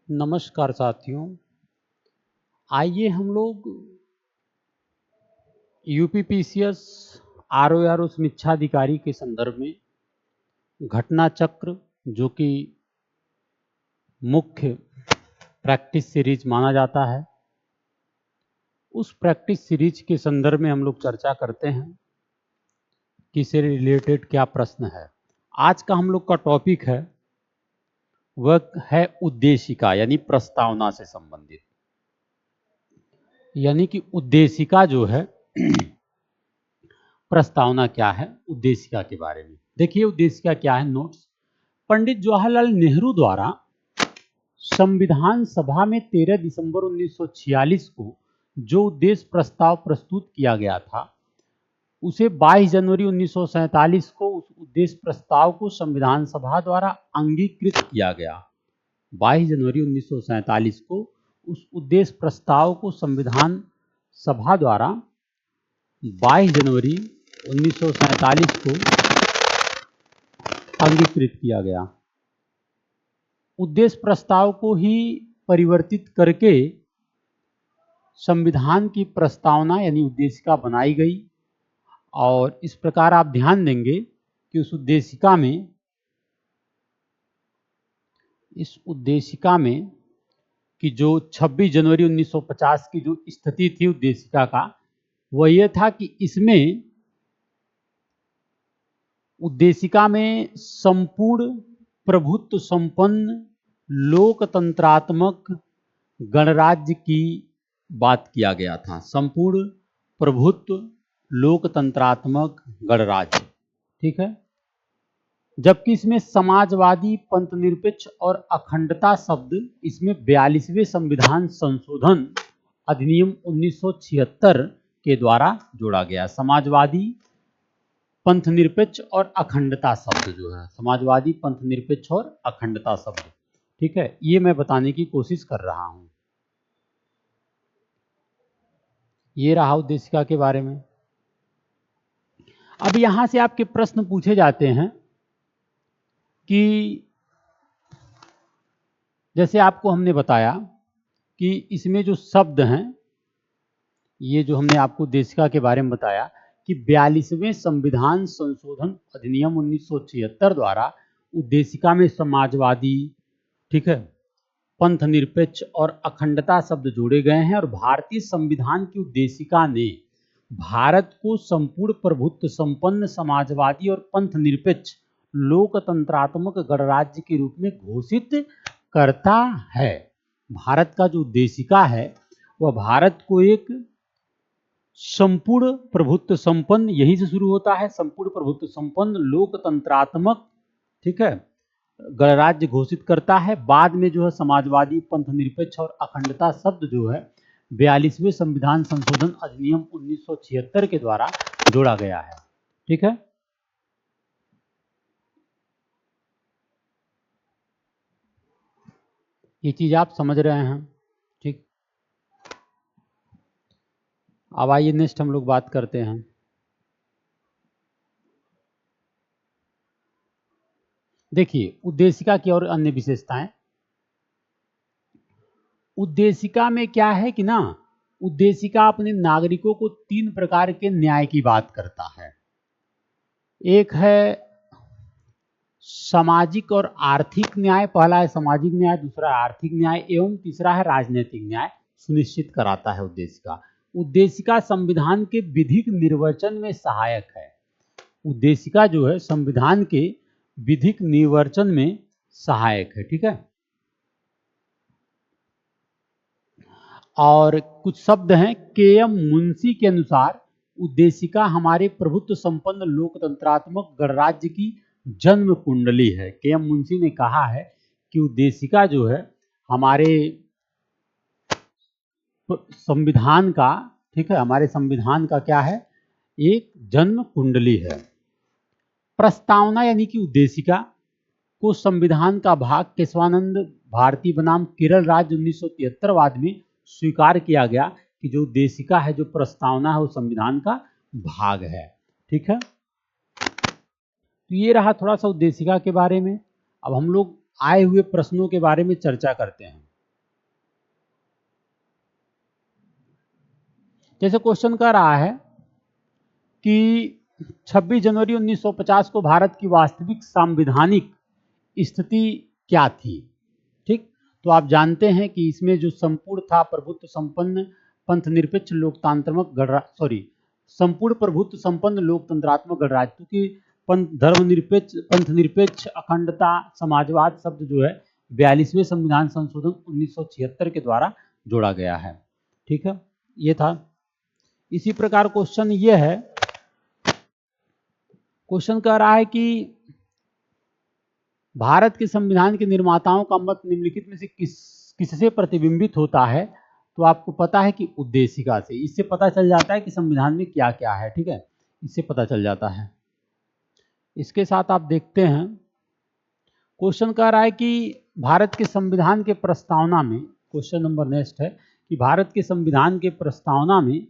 नमस्कार साथियों। आइए हम लोग यूपीपीसीएस आरओआर समीक्षाधिकारी के संदर्भ में घटना चक्र, जो कि मुख्य प्रैक्टिस सीरीज माना जाता है, उस प्रैक्टिस सीरीज के संदर्भ में हम लोग चर्चा करते हैं कि इससे रिलेटेड क्या प्रश्न है। आज का हम लोग का टॉपिक है वह है उद्देशिका, यानी प्रस्तावना से संबंधित। यानी कि उद्देशिका जो है प्रस्तावना क्या है, उद्देशिका के बारे में देखिए। उद्देशिका क्या है, नोट्स। पंडित जवाहरलाल नेहरू द्वारा संविधान सभा में 13 दिसंबर 1946 को जो उद्देश्य प्रस्ताव प्रस्तुत किया गया था, उसे 22 जनवरी 1947 को उस उद्देश्य प्रस्ताव को संविधान सभा द्वारा अंगीकृत किया गया। 22 जनवरी 1947 को उस उद्देश्य प्रस्ताव को संविधान सभा द्वारा 22 जनवरी 1947 को अंगीकृत किया गया। उद्देश्य प्रस्ताव को ही परिवर्तित करके संविधान की प्रस्तावना यानी उद्देशिका बनाई गई। और इस प्रकार आप ध्यान देंगे कि उस उद्देशिका में कि जो 26 जनवरी 1950 की जो स्थिति थी उद्देशिका का, वह यह था कि इसमें उद्देशिका में संपूर्ण प्रभुत्व संपन्न लोकतंत्रात्मक गणराज्य की बात किया गया था। संपूर्ण प्रभुत्व लोकतंत्रात्मक गणराज्य, ठीक है। जबकि इसमें समाजवादी, पंथनिरपेक्ष और अखंडता शब्द इसमें 42वें संविधान संशोधन अधिनियम 1976 के द्वारा जोड़ा गया। समाजवादी, पंथनिरपेक्ष और अखंडता शब्द जो है, समाजवादी, पंथनिरपेक्ष और अखंडता शब्द, ठीक है, ये मैं बताने की कोशिश कर रहा हूं। ये रहा उद्देशिका के बारे में। अब यहां से आपके प्रश्न पूछे जाते हैं कि जैसे आपको हमने बताया कि इसमें जो शब्द हैं, ये जो हमने आपको उद्देशिका के बारे में बताया कि 42वें संविधान संशोधन अधिनियम 1976 द्वारा उद्देशिका में समाजवादी, ठीक है, पंथनिरपेक्ष और अखंडता शब्द जोड़े गए हैं। और भारतीय संविधान की उद्देशिका ने भारत को संपूर्ण प्रभुत्व संपन्न समाजवादी और पंथनिरपेक्ष लोकतंत्रात्मक गणराज्य के रूप में घोषित करता है। भारत का जो उद्देशिका है वह भारत को एक संपूर्ण प्रभुत्व संपन्न, यहीं से शुरू होता है, संपूर्ण प्रभुत्व संपन्न लोकतंत्रात्मक, ठीक है, गणराज्य घोषित करता है। बाद में जो है समाजवादी, पंथनिरपेक्ष और अखंडता शब्द जो है 42वें संविधान संशोधन अधिनियम 1976 के द्वारा जोड़ा गया है, ठीक है। ये चीज आप समझ रहे हैं, ठीक। अब आइए नेक्स्ट हम लोग बात करते हैं। देखिए उद्देशिका की और अन्य विशेषताएं। उद्देशिका में क्या है कि ना, उद्देशिका अपने नागरिकों को 3 प्रकार के न्याय की बात करता है। एक है सामाजिक और आर्थिक न्याय, पहला है सामाजिक न्याय, दूसरा है आर्थिक न्याय एवं तीसरा है राजनीतिक न्याय सुनिश्चित कराता है उद्देशिका। उद्देशिका संविधान के विधिक निर्वचन में सहायक है। उद्देशिका जो है संविधान के विधिक निर्वचन में सहायक है, ठीक है। और कुछ शब्द हैं, के.एम. मुंशी के अनुसार उद्देशिका हमारे प्रभुत्व संपन्न लोकतंत्रात्मक गणराज्य की जन्म कुंडली है। के.एम. मुंशी ने कहा है कि उद्देशिका जो है हमारे संविधान का, ठीक है, हमारे संविधान का क्या है, एक जन्म कुंडली है। प्रस्तावना यानी कि उद्देशिका को संविधान का भाग केशवानंद भारती बनाम केरल राज्य 1973 वाद में स्वीकार किया गया कि जो उद्देशिका है, जो प्रस्तावना है, वो संविधान का भाग है, ठीक है। तो ये रहा थोड़ा सा उद्देशिका के बारे में। अब हम लोग आए हुए प्रश्नों के बारे में चर्चा करते हैं। जैसे क्वेश्चन कह रहा है कि 26 जनवरी 1950 को भारत की वास्तविक संवैधानिक स्थिति क्या थी। ठीक, तो आप जानते हैं कि इसमें जो संपूर्ण था प्रभुत्व संपन्न पंथनिरपेक्ष लोकतांत्रिक गणराज्य, संपूर्ण प्रभुत्व संपन्न लोकतंत्रात्मक गणराज्य, क्योंकि पंथनिरपेक्ष अखंडता समाजवाद शब्द जो है 42वें संविधान संशोधन 1976 के द्वारा जोड़ा गया है। ठीक है, ये था। इसी प्रकार क्वेश्चन ये है, क्वेश्चन कह रहा है कि भारत के संविधान के निर्माताओं का मत निम्नलिखित में से किससे प्रतिबिंबित होता है। तो आपको पता है कि उद्देशिका से। इससे पता चल जाता है कि संविधान में क्या क्या है। ठीक है, इससे पता चल जाता है। इसके साथ आप देखते हैं, क्वेश्चन कह रहा है कि भारत के संविधान के प्रस्तावना में, क्वेश्चन नंबर नेक्स्ट है कि भारत के संविधान के प्रस्तावना में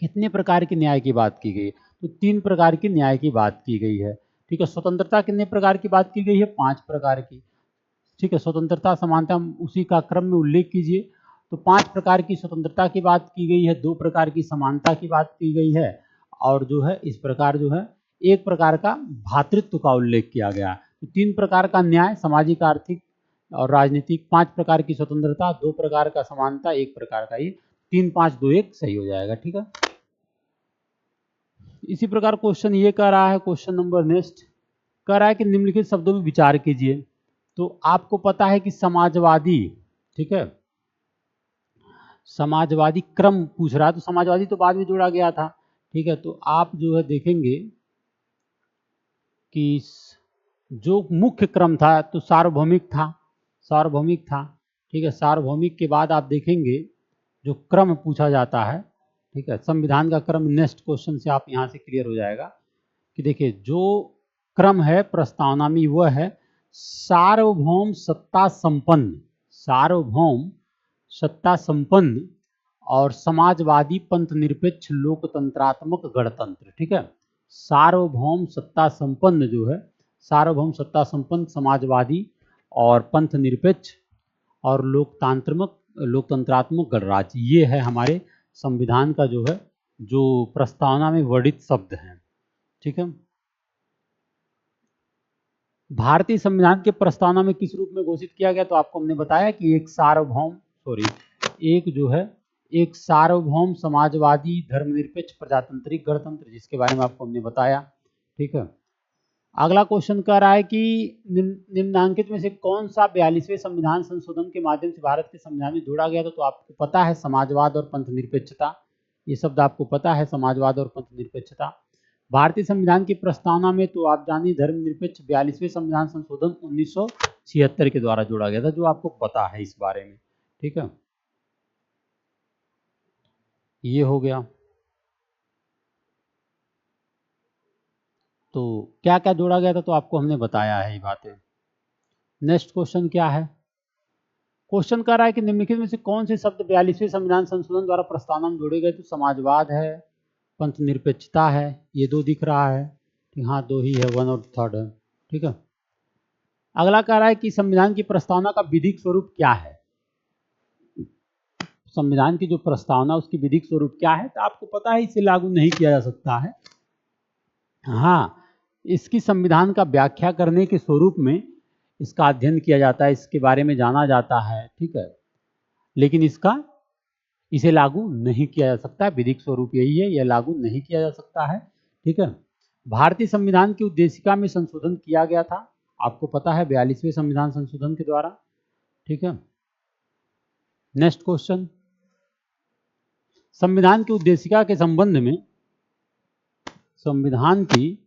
कितने प्रकार के न्याय की बात की गई। तो 3 प्रकार की न्याय की बात की गई है। ठीक है, स्वतंत्रता कितने प्रकार की बात की गई है, 5 प्रकार की। ठीक है, स्वतंत्रता समानता उसी का क्रम में उल्लेख कीजिए। तो 5 प्रकार की स्वतंत्रता की बात की गई है, 2 प्रकार की समानता की बात की गई है, और जो है इस प्रकार जो है 1 प्रकार का भातृत्व का उल्लेख किया गया। तो 3 प्रकार का न्याय, सामाजिक आर्थिक और राजनीतिक, 5 प्रकार की स्वतंत्रता, 2 प्रकार का समानता, 1 प्रकार का, ये 3 5 2 1 सही हो जाएगा। ठीक है, इसी प्रकार क्वेश्चन ये कह रहा है, क्वेश्चन नंबर नेक्स्ट कह रहा है कि निम्नलिखित शब्दों में विचार कीजिए। तो आपको पता है कि समाजवादी, ठीक है, समाजवादी क्रम पूछ रहा है, तो समाजवादी तो बाद में जोड़ा गया था। ठीक है, तो आप जो है देखेंगे कि जो मुख्य क्रम था तो सार्वभौमिक था, सार्वभौमिक था। ठीक है, सार्वभौमिक के बाद आप देखेंगे जो क्रम पूछा जाता है, ठीक है, संविधान का क्रम, नेक्स्ट क्वेश्चन से आप यहाँ से क्लियर हो जाएगा कि देखिए जो क्रम है प्रस्तावना में वह है सार्वभौम सत्ता संपन्न, सार्वभौम सत्ता संपन्न और समाजवादी पंथ निरपेक्ष लोकतंत्रात्मक गणतंत्र। ठीक है, सार्वभौम सत्ता संपन्न जो है, सार्वभौम सत्ता संपन्न समाजवादी और पंथ निरपेक्ष और लोकतंत्रात्मक गणराज्य, ये है हमारे संविधान का जो है, जो प्रस्तावना में वर्णित शब्द हैं। ठीक है, भारतीय संविधान के प्रस्तावना में किस रूप में घोषित किया गया। तो आपको हमने बताया कि एक सार्वभौम, एक जो है एक सार्वभौम समाजवादी धर्मनिरपेक्ष प्रजातांत्रिक गणतंत्र, जिसके बारे में आपको हमने बताया। ठीक है, अगला क्वेश्चन कह रहा है कि निम्नांकित में से कौन सा 42वें संविधान संशोधन के माध्यम से भारत के संविधान में जोड़ा गया था। तो आपको पता है समाजवाद और पंथ निरपेक्षता, ये शब्द आपको पता है, समाजवाद और पंथ निरपेक्षता। भारतीय संविधान की प्रस्तावना में तो आप जानिए धर्मनिरपेक्ष 42वें संविधान संशोधन 1976 के द्वारा जोड़ा गया था, जो आपको पता है इस बारे में। ठीक है, ये हो गया। तो क्या क्या जोड़ा गया था तो आपको हमने बताया है ये बातें। नेक्स्ट क्वेश्चन क्या है, क्वेश्चन कर रहा है कि निम्नलिखित में से कौन से शब्द 42वें संविधान संशोधन द्वारा प्रस्तावना में जोड़े गए। तो समाजवाद है, पंथ निरपेक्षता है, ये 2 दिख रहा है। हाँ 2 ही है, 1 और 3rd है। ठीक है, अगला कह रहा है कि संविधान की प्रस्तावना का विधिक स्वरूप क्या है। संविधान की जो प्रस्तावना उसकी विधिक स्वरूप क्या है, तो आपको पता है इसे लागू नहीं किया जा सकता है। हाँ, इसकी संविधान का व्याख्या करने के स्वरूप में इसका अध्ययन किया जाता है, इसके बारे में जाना जाता है। ठीक है, लेकिन इसे लागू नहीं किया जा सकता, विधिक स्वरूप यही है, यह लागू नहीं किया जा सकता है। ठीक है, भारतीय संविधान की उद्देशिका में संशोधन किया गया था, आपको पता है 42वें संविधान संशोधन के द्वारा। ठीक है, नेक्स्ट क्वेश्चन, संविधान की उद्देशिका के संबंध में, संविधान की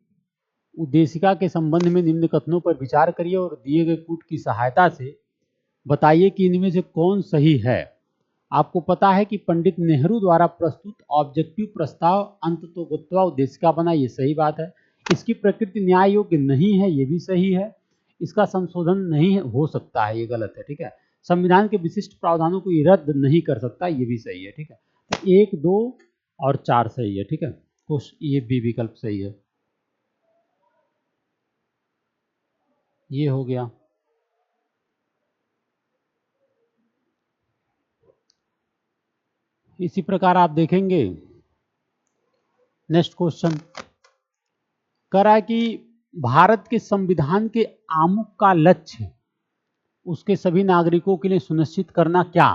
उद्देशिका के संबंध में निम्न कथनों पर विचार करिए और दिए गए कूट की सहायता से बताइए कि इनमें से कौन सही है। आपको पता है कि पंडित नेहरू द्वारा प्रस्तुत ऑब्जेक्टिव प्रस्ताव अंततोगत्वा उद्देशिका बना, ये सही बात है। इसकी प्रकृति न्याय योग्य नहीं है, ये भी सही है। इसका संशोधन नहीं हो सकता है, ये गलत है। ठीक है, संविधान के विशिष्ट प्रावधानों को ये रद्द नहीं कर सकता, ये भी सही है। ठीक है, तो 1 2 और 4 सही है। ठीक है, ये बी विकल्प सही है। ये हो गया। इसी प्रकार आप देखेंगे नेक्स्ट क्वेश्चन कह रहा है कि भारत के संविधान के आमुख का लक्ष्य उसके सभी नागरिकों के लिए सुनिश्चित करना क्या?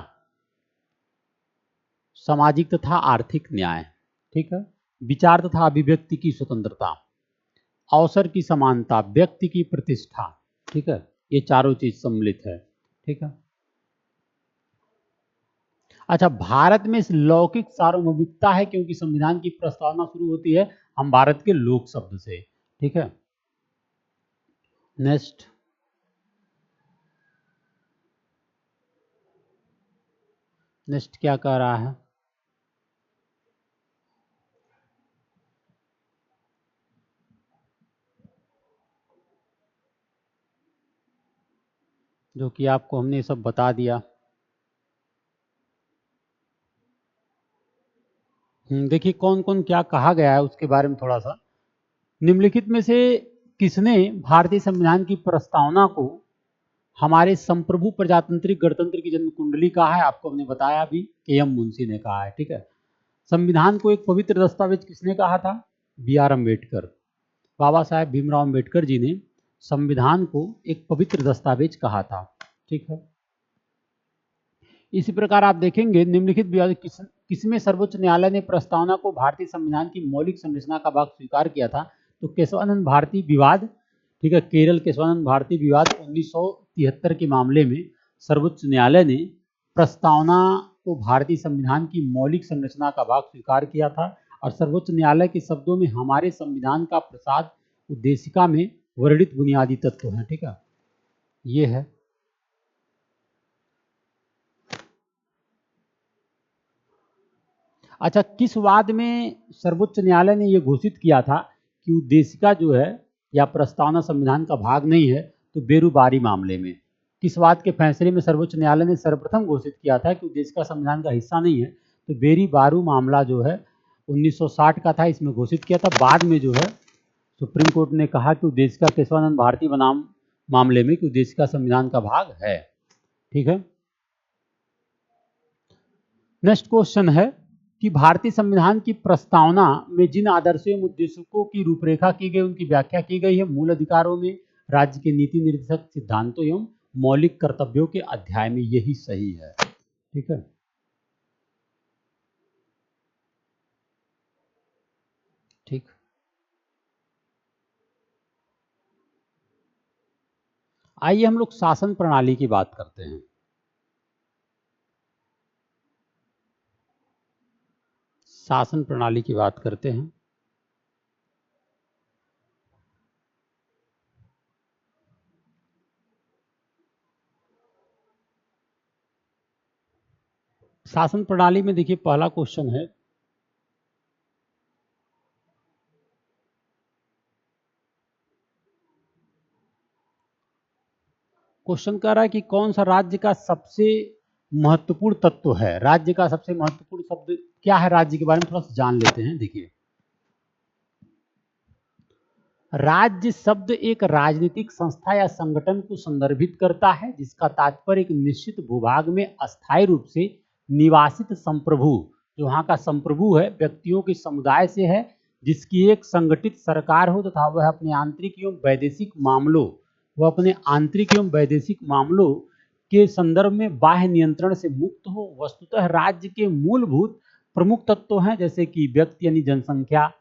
सामाजिक तथा आर्थिक न्याय, ठीक है, विचार तथा अभिव्यक्ति की स्वतंत्रता, अवसर की समानता, व्यक्ति की प्रतिष्ठा, ठीक है, ये चारों चीज सम्मिलित है, ठीक है। अच्छा, भारत में इस लौकिक सार्वभौमिकता है क्योंकि संविधान की प्रस्तावना शुरू होती है हम भारत के लोक शब्द से, ठीक है। नेक्स्ट, नेक्स्ट क्या कह रहा है? जो कि आपको हमने सब बता दिया। देखिए कौन कौन क्या कहा गया है उसके बारे में थोड़ा सा। निम्नलिखित में से किसने भारतीय संविधान की प्रस्तावना को हमारे संप्रभु प्रजातांत्रिक गणतंत्र की जन्म कुंडली कहा है? आपको हमने बताया अभी, के.एम. मुंशी ने कहा है, ठीक है। संविधान को एक पवित्र दस्तावेज किसने कहा था? बी.आर. अम्बेडकर। बाबा साहेब भीमराव अम्बेडकर जी ने संविधान को एक पवित्र दस्तावेज कहा था, ठीक है। इसी प्रकार आप देखेंगे निम्नलिखित किसमें सर्वोच्च न्यायालय ने प्रस्तावना को भारतीय संविधान की मौलिक संरचना का भाग स्वीकार किया था? तो केशवानंद भारती विवाद, ठीक है, केरल केशवानंद भारती विवाद 1973 के मामले में सर्वोच्च न्यायालय ने प्रस्तावना को भारतीय संविधान की मौलिक संरचना का भाग स्वीकार किया था और सर्वोच्च न्यायालय के शब्दों में हमारे संविधान का प्रसाद उद्देशिका में वर्णित बुनियादी तत्व है, ठीक है, ये है। अच्छा, किस वाद में सर्वोच्च न्यायालय ने यह घोषित किया था कि उद्देशिका जो है या प्रस्तावना संविधान का भाग नहीं है? तो बेरुबारी मामले में। किस वाद के फैसले में सर्वोच्च न्यायालय ने सर्वप्रथम घोषित किया था कि उद्देशिका संविधान का हिस्सा नहीं है? तो बेरी बारू मामला जो है 1960 का था, इसमें घोषित किया था। बाद में जो है सुप्रीम कोर्ट ने कहा कि उद्देशिका केशवानंद भारती बनाम मामले में कि उद्देशिका संविधान का भाग है, ठीक है। नेक्स्ट क्वेश्चन है कि भारतीय संविधान की प्रस्तावना में जिन आदर्शों एवं उद्देश्यों की रूपरेखा की गई उनकी व्याख्या की गई है मूल अधिकारों में, राज्य के नीति निर्देशक सिद्धांतों एवं मौलिक कर्तव्यों के अध्याय में, यही सही है, ठीक है। ठीक, आइए हम लोग शासन प्रणाली की बात करते हैं। शासन प्रणाली की बात करते हैं। शासन प्रणाली में देखिए पहला क्वेश्चन है, क्वेश्चन कह रहा है कि कौन सा राज्य का सबसे महत्वपूर्ण तत्व है? राज्य का सबसे महत्वपूर्ण शब्द क्या है? राज्य के बारे में थोड़ा सा जान लेते हैं। देखिए, राज्य शब्द एक राजनीतिक संस्था या संगठन को संदर्भित करता है जिसका तात्पर्य एक निश्चित भूभाग में अस्थायी रूप से निवासित संप्रभु, जो वहां का संप्रभु है, व्यक्तियों के समुदाय से है, जिसकी एक संगठित सरकार हो तथा वह अपने आंतरिक एवं वैदेशिक मामलों के संदर्भ में बाह्य नियंत्रण से मुक्त हो। वस्तुतः राज्य के मूलभूत प्रमुख तत्व हैं जैसे कि व्यक्ति यानी जनसंख्या,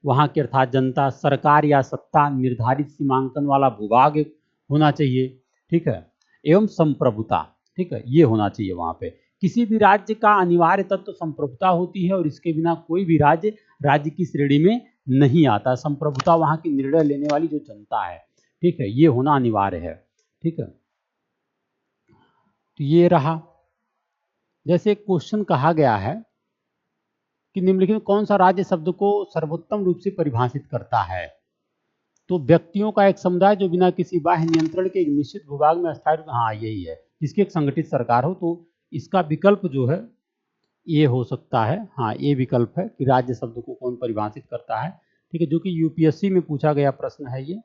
वहाँ की अर्थात जनता, सरकार या सत्ता, निर्धारित सीमांकन वाला भूभाग होना चाहिए, ठीक है, एवं संप्रभुता, ठीक है, ये होना चाहिए वहाँ पे। किसी भी राज्य का अनिवार्य तत्व संप्रभुता होती है और इसके बिना कोई भी राज्य राज्य की श्रेणी में नहीं आता। संप्रभुता वहाँ की निर्णय लेने वाली जो जनता है, ठीक है, ये होना अनिवार्य है, ठीक है। तो ये रहा। जैसे क्वेश्चन कहा गया है कि निम्नलिखित में कौन सा राज्य शब्द को सर्वोत्तम रूप से परिभाषित करता है? तो व्यक्तियों का एक समुदाय जो बिना किसी बाह्य नियंत्रण के एक निश्चित भूभाग में अस्थायी, हाँ यही है, जिसकी एक संगठित सरकार हो। तो इसका विकल्प जो है ये हो सकता है, हाँ ये विकल्प है कि राज्य शब्द को कौन परिभाषित करता है, ठीक है, जो कि यूपीएससी में पूछा गया प्रश्न है ये,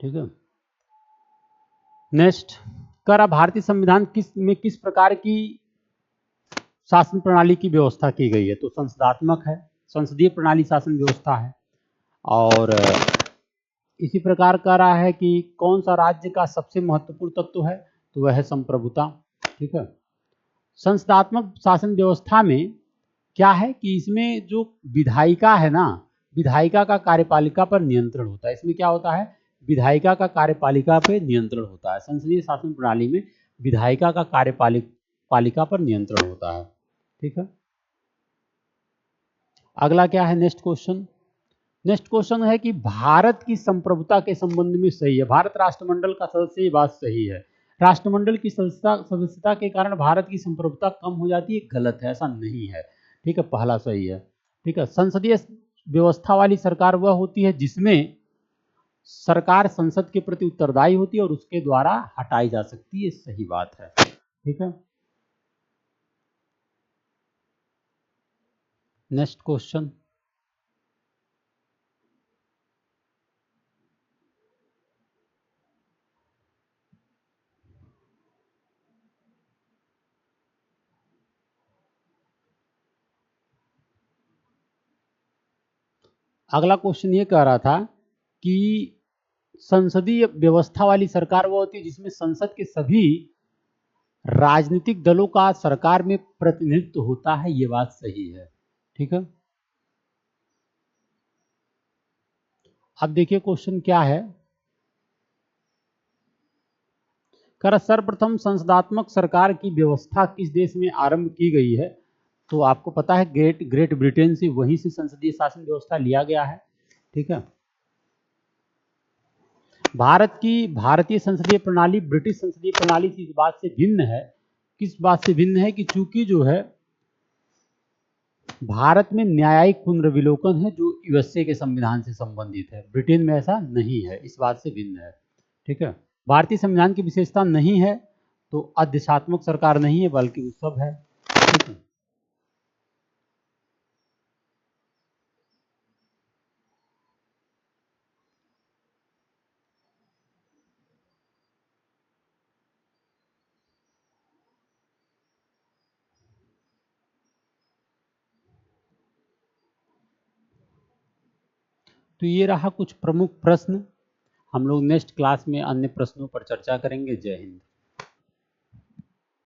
ठीक है। नेक्स्ट, कर भारतीय संविधान किस प्रकार की शासन प्रणाली की व्यवस्था की गई है? तो संसदात्मक है, संसदीय प्रणाली शासन व्यवस्था है। और इसी प्रकार कह रहा है कि कौन सा राज्य का सबसे महत्वपूर्ण तत्व है? तो वह है संप्रभुता। ठीक है। संसदात्मक शासन व्यवस्था में क्या है कि इसमें जो विधायिका है ना, विधायिका का कार्यपालिका पर नियंत्रण होता है। इसमें क्या होता है? विधायिका का कार्यपालिका पर नियंत्रण होता है। संसदीय शासन प्रणाली में विधायिका का कार्यपालिका पर नियंत्रण होता है। ठीक है। अगला क्या है? Next question. नेक्स्ट क्वेश्चन है कि भारत की संप्रभुता के संबंध में सही है। भारत राष्ट्रमंडल का सदस्य, ये बात सही है। राष्ट्रमंडल की सदस्यता के कारण भारत की संप्रभुता कम हो जाती है, गलत है, ऐसा नहीं है। ठीक है, पहला सही है। ठीक है। संसदीय व्यवस्था वाली सरकार वह होती है जिसमें सरकार संसद के प्रति उत्तरदायी होती है और उसके द्वारा हटाई जा सकती है, सही बात है। ठीक है। Next question. अगला क्वेश्चन ये कह रहा था कि संसदीय व्यवस्था वाली सरकार वो होती है जिसमें संसद के सभी राजनीतिक दलों का सरकार में प्रतिनिधित्व होता है, ये बात सही है। ठीक है। अब देखिए क्वेश्चन क्या है। कर सर्वप्रथम संसदात्मक सरकार की व्यवस्था किस देश में आरंभ की गई है? तो आपको पता है ग्रेट ब्रिटेन से, वहीं से संसदीय शासन व्यवस्था लिया गया है। ठीक है। भारतीय संसदीय प्रणाली ब्रिटिश संसदीय प्रणाली से इस बात से भिन्न है। किस बात से भिन्न है? कि चूंकि जो है भारत में न्यायिक पुनर्विलोकन है जो यूएसए के संविधान से संबंधित है, ब्रिटेन में ऐसा नहीं है, इस बात से भिन्न है। ठीक है। भारतीय संविधान की विशेषता नहीं है तो अध्यक्षात्मक सरकार नहीं है बल्कि उत्सव है। ठीक है। तो ये रहा कुछ प्रमुख प्रश्न। हम लोग नेक्स्ट क्लास में अन्य प्रश्नों पर चर्चा करेंगे। जय हिंद।